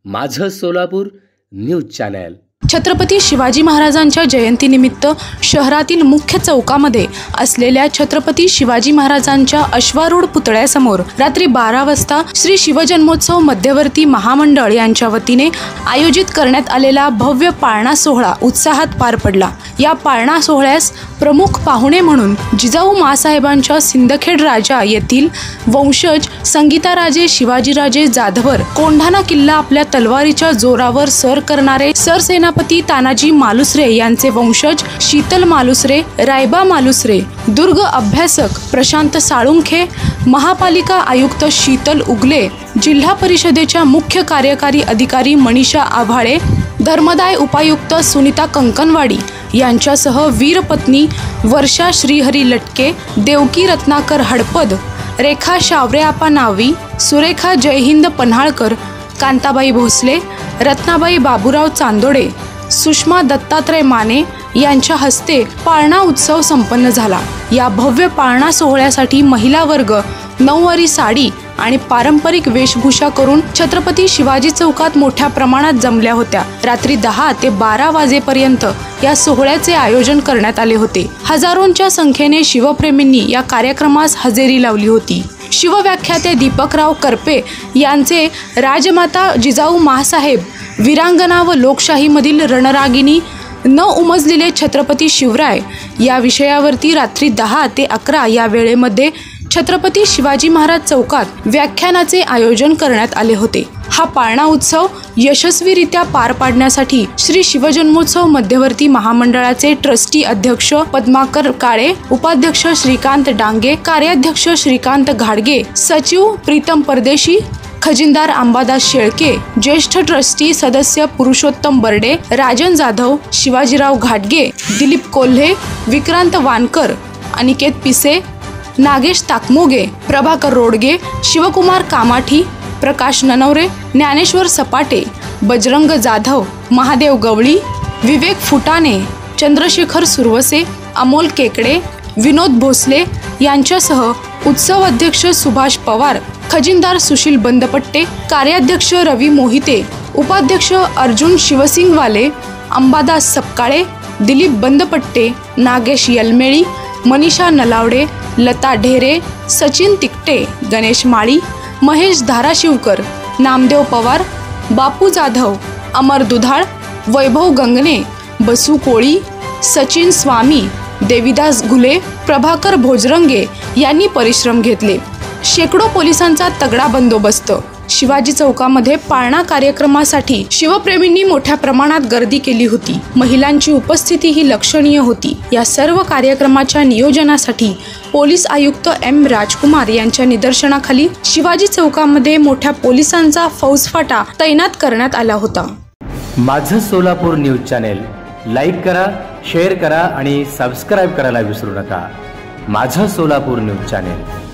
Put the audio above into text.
माझं Solapur news channel. Chhatrapati Shivaji महाराजांच्या जयंतीनिमित्त शहरातील मुख्य चौकामध्ये असलेल्या छत्रपती शिवाजी महाराजांच्या अश्वारूढ पुतळ्यासमोर रात्री 12 वाजता श्री शिवजन्मोत्सव मध्यवर्ती महामंडळ यांच्या वतीने आयोजित करण्यात आलेला भव्य पाळणा सोहळा उत्साहात पार पडला। या पाळणा सोहळ्यास प्रमुख पाहुणे म्हणून जिजाऊ मासाहेबांच्या सिंदखेड राजा येथील वंशज संगीताराजे शिवाजीराजे जाधवर कोंढाणा किल्ला आपल्या तलवारीच्या जोरावर सर करणारे सरसेनापती तानाजी मालुसरे यांचे वंशज शीतल मालुसरे, रायबा मालुसरे, दुर्ग अभ्यासक प्रशांत साळुंखे, महापालिका आयुक्त शीतल उगले, जिल्हा परिषदेच्या मुख्य कार्यकारी अधिकारी मनीषा आभाळे, धर्मदाय उपायुक्त सुनीता कंकनवाडी यांच्यासह वीरपत्नी वर्षा श्रीहरी लटके, देवकी रत्नाकर हडपद, रेखा शावरेआपा नावी, सुरेखा जयहिंद पन्हाळकर, कांताबाई भोसले, रत्नाबाई बाबूराव चांदोडे, सुषमा दत्तात्रय माने यांच्या हस्ते पाळणा उत्सव संपन्न झाला। या भव्य पाळणा सोहळ्यासाठी महिला वर्ग नऊवारी साडी आणि पारंपरिक वेशभूषा करून छत्रपती शिवाजी चौकात मोठ्या प्रमाणात जमल्या होत्या। रात्री 10 ते 12 वाजेपर्यंत या सोहळ्याचे आयोजन करण्यात आले होते। हजारोंच्या संख्येने शिवप्रेमींनी या कार्यक्रमास हजेरी लावली होती। शिवव्याख्याते दीपकराव करपे यांचे राजमाता जिजाऊ मासाहेब, वीरांगना व लोकशाहीमधील रणरागिणी न उमजलेले छत्रपती शिवराय या विषयावरती रात्री 10 ते 11 या वेळेमध्ये छत्रपती शिवाजी महाराज चौकात व्याख्यानाचे आयोजन करण्यात आले होते। हा पाळणा उत्सव यशस्वीरित्या पार पाडण्यासाठी श्री शिवजन्मोत्सव मध्यवर्ती महामंडळाचे ट्रस्टी अध्यक्ष पद्माकर काळे, उपाध्यक्ष श्रीकांत डांगे, कार्याध्यक्ष श्रीकांत घाडगे, सचिव प्रीतम परदेशी, खजिनदार अंबादास शेळके, ज्येष्ठ ट्रस्टी सदस्य पुरुषोत्तम बर्डे, राजन जाधव, शिवाजीराव घाटगे, दिलीप कोल्हे, विक्रांत वानकर, अनिकेत पिसे, नागेश ताकमोगे, प्रभाकर रोडगे, शिवकुमार कामाठी, प्रकाश ननवरे, ज्ञानेश्वर सपाटे, बजरंग जाधव, महादेव गवळी, विवेक फुटाणे, चंद्रशेखर सुरवसे, अमोल केकडे, विनोद भोसले यांच्यासह उत्सव अध्यक्ष सुभाष पवार, खजिनदार सुशील बंदपट्टे, कार्याध्यक्ष रवी मोहिते, उपाध्यक्ष अर्जुन शिवसिंगवाले, अंबादास सपकाळे, दिलीप बंदपट्टे, नागेश यलमेळी, मनीषा नलावडे, लता ढेरे, सचिन तिकटे, गणेश माळी, महेश धाराशिवकर, नामदेव पवार, बापू जाधव, अमर दुधाळ, वैभव गंगणे, बसू कोळी, सचिन स्वामी, देविदास घुले, प्रभाकर भोजरंगे यांनी परिश्रम घेतले। शेकडो पोलिसांचा तगडा बंदोबस्त। शिवाजी चौकामध्ये पाळणा कार्यक्रमासाठी शिवप्रेमींनी मोठ्या प्रमाणात गर्दी केली होती। महिलांची उपस्थिती ही लक्षणीय होती। या सर्व कार्यक्रमाच्या नियोजनासाठी पोलीस आयुक्त एम राजकुमार यांच्या निदर्शनाखाली शिवाजी चौकामध्ये मोठ्या पोलिसांचा फौजफाटा तैनात करण्यात आला होता। माझं सोलापूर न्यूज चॅनल लाईक करा, शेअर करा आणि सबस्क्राइब करायला विसरू नका। माझं सोलापूर न्यूज चॅनल।